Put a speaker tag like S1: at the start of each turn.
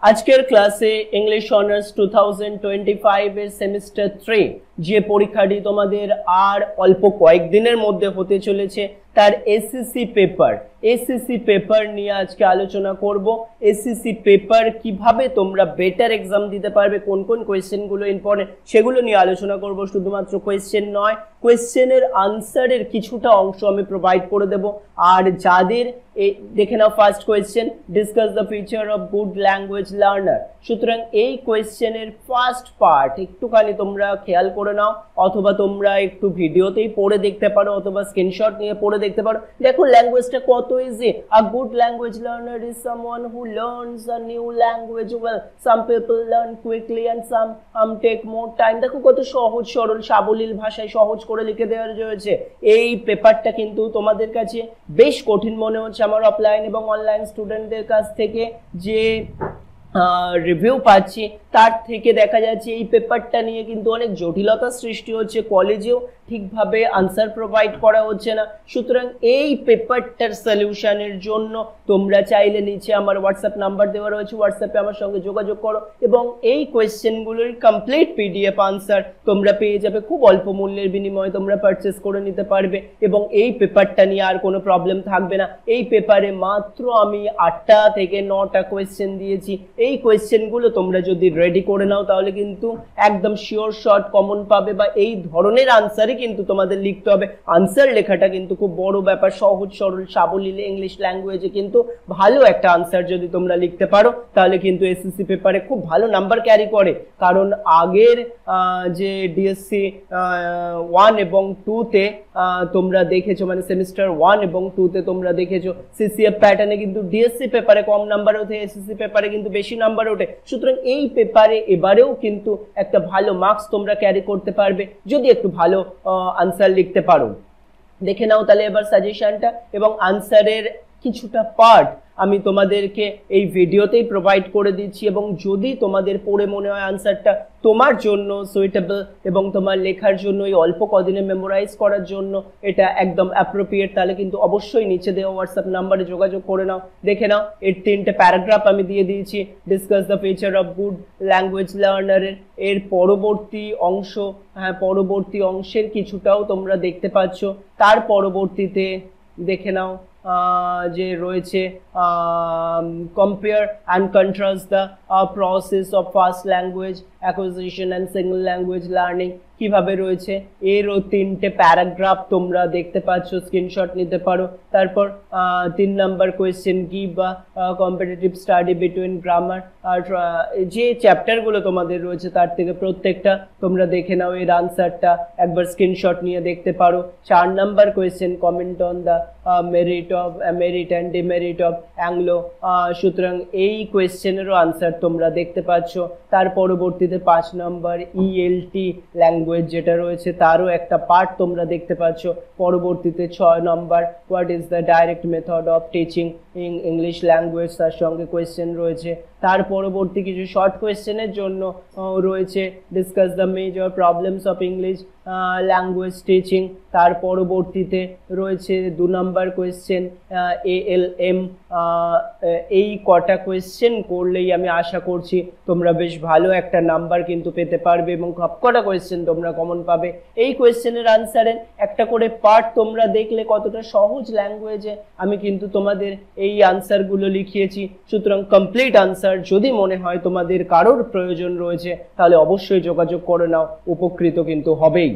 S1: আজকের ক্লাসে English honours 2025 এর সেমিস্টার 3 যে পরীক্ষাটি তোমাদের আর অল্প কয়েকদিনের মধ্যে হতে চলেছে তার এসএসসি পেপার নিয়ে আজকে আলোচনা করব। এসএসসি পেপার কিভাবে তোমরা বেটার এক্সাম দিতে পারবে, কোন কোন কোয়েশ্চেনগুলো ইম্পর্টেন্ট সেগুলো নিয়ে আলোচনা করব। শুধুমাত্র কোয়েশ্চেন নয়, কোয়েশ্চেনের আনসারের কিছুটা অংশ আমি প্রোভাইড করে দেব। আর যাদের দেখে নাও first question, discuss the feature of good language learner. সুতরাং এই কোয়েশ্চেনের ফার্স্ট পার্ট একটুখানি তোমরা খেয়াল করে নাও, অথবা তোমরা একটু ভিডিওতেই পড়ে দেখতে পারো, অথবা স্ক্রিনশট নিয়ে পড়ে দেখতে পারো। দেখো ল্যাঙ্গুয়েজটা কত easy. A good language learner is someone who learns a new language well. Some people learn quickly and some take more time. দেখো কত সহজ সরল সাবলীল ভাষায় সহজ করে লিখে দেওয়া রয়েছে। এই পেপারটা কিন্তু তোমাদের কাছে বেশ কঠিন মনে হচ্ছে। আমার অফলাইন এবং অনলাইন স্টুডেন্টদের কাছ থেকে যে রিভিউ পাচ্ছি তার থেকে দেখা যাচ্ছে এই পেপারটা নিয়ে কিন্তু অনেক জটিলতা সৃষ্টি হচ্ছে, কলেজেও ঠিকভাবে আনসার প্রোভাইড করা হচ্ছে না। সুতরাং এই পেপারটার সলিউশনের জন্য তোমরা চাইলে নিচে আমার হোয়াটসঅ্যাপ নাম্বার দেওয়া রয়েছে, হোয়াটসঅ্যাপে আমার সঙ্গে যোগাযোগ করো এবং এই কোয়েশ্চেনগুলোর কমপ্লিট পিডিএফ আনসার তোমরা পেয়ে যাবে। খুব অল্প মূল্যের বিনিময়ে তোমরা পারচেস করে নিতে পারবে এবং এই পেপারটা নিয়ে আর কোনো প্রবলেম থাকবে না। এই পেপারে মাত্র আমি 8টা থেকে 9টা কোয়েশ্চেন দিয়েছি। এই কোয়েশ্চেনগুলো তোমরা যদি রেডি করে নাও তাহলে কিন্তু একদম শিওর শর্ট কমন পাবে, বা এই ধরনের আনসারই কিন্তু তোমাদের লিখতে হবে। আনসার লেখাটা কিন্তু খুব বড় ব্যাপার। সহজ সরল সাবলীল ইংলিশ ল্যাঙ্গুয়েজে কিন্তু ভালো একটা আনসার যদি তোমরা লিখতে পারো তাহলে কিন্তু এসএসসি পেপারে খুব ভালো নাম্বার ক্যারি করে। কারণ আগের যে ডিএসসি 1 এবং 2 তে তোমরা দেখেছো, মানে সেমিস্টার 1 এবং 2 তে তোমরা দেখেছো সিসিএফ প্যাটার্নে কিন্তু ডিএসসি পেপারে কম নাম্বার ওঠে, এসএসসি পেপারে কিন্তু বেশি নাম্বার ওঠে। সুতরাং এই পেপারে এবারেও কিন্তু একটা ভালো মার্কস তোমরা ক্যারি করতে পারবে যদি একটু ভালো আনসার লিখতে পারো। দেখে নাও তাহলে এবার সাজেশনটা, এবং আনসারের কিছুটা পার্ট আমি তোমাদেরকে এই ভিডিওতেই প্রোভাইড করে দিচ্ছি। এবং যদি তোমাদের পড়ে মনে হয় আনসারটা তোমার জন্য সুইটেবল এবং তোমার লেখার জন্য এই অল্প কদিনে মেমোরাইজ করার জন্য এটা একদম অ্যাপ্রোপ্রিয়েট, তাহলে কিন্তু অবশ্যই নিচে দেওয়া হোয়াটসঅ্যাপ নাম্বারে যোগাযোগ করে নাও। দেখে নাও এর 3টে প্যারাগ্রাফ আমি দিয়ে দিয়েছি। Discuss the feature of good language লার্নারের এর পরবর্তী অংশ, পরবর্তী অংশের কিছুটাও তোমরা দেখতে পাচ্ছ। তার পরবর্তীতে দেখে নাও যে রয়েছে compare and contrast the process of fast language acquisition and single language learning কিভাবে রয়েছে, এরও 3টে প্যারাগ্রাফ তোমরা দেখতে পাচ্ছ, স্ক্রিনশট নিতে পারো। তারপর 3 নাম্বার কোয়েশ্চেন কি বা কম্পিটিটিভ স্টাডি বিটুইন গ্রামার, আর যে চ্যাপ্টারগুলো তোমাদের রয়েছে তার থেকে প্রত্যেকটা তোমরা দেখে নাও, এর আনসারটা একবার স্ক্রিনশট নিয়ে দেখতে পারো। 4 number question comment on the merit and demerit of Anglo. সুতরাং এই কোয়েশ্চেনেরও আনসার তোমরা দেখতে পাচ্ছ। তার পরবর্তীতে 5 নাম্বার ইএলটি ল্যাঙ্গুয়েজ যেটা রয়েছে তারও একটা পার্ট তোমরা দেখতে পাচ্ছ। পরবর্তীতে 6 number what is the direct method of teaching English language, তার সঙ্গে কোয়েশ্চেন রয়েছে। তার পরবর্তী কিছু শর্ট কোয়েশ্চেনের জন্য রয়েছে discuss the major problems of English language teaching. তার পরবর্তীতে রয়েছে 2 নাম্বার কোয়েশ্চেন ALM। এই কটা কোয়েশ্চেন করলেই আমি আশা করছি তোমরা বেশ ভালো একটা নাম্বার কিন্তু পেতে পারবে এবং সবকটা কোয়েশ্চেন তোমরা কমন পাবে। এই কোয়েশ্চেনের আনসারের একটা করে পার্ট তোমরা দেখলে কতটা সহজ ল্যাঙ্গুয়েজে আমি কিন্তু তোমাদের এই আনসারগুলো লিখিয়েছি। সুতরাং কমপ্লিট আনসার যদি মনে হয় তোমাদের কারোর প্রয়োজন রয়েছে তাহলে অবশ্যই যোগাযোগ করে নাও, উপকৃত কিন্তু হবেই।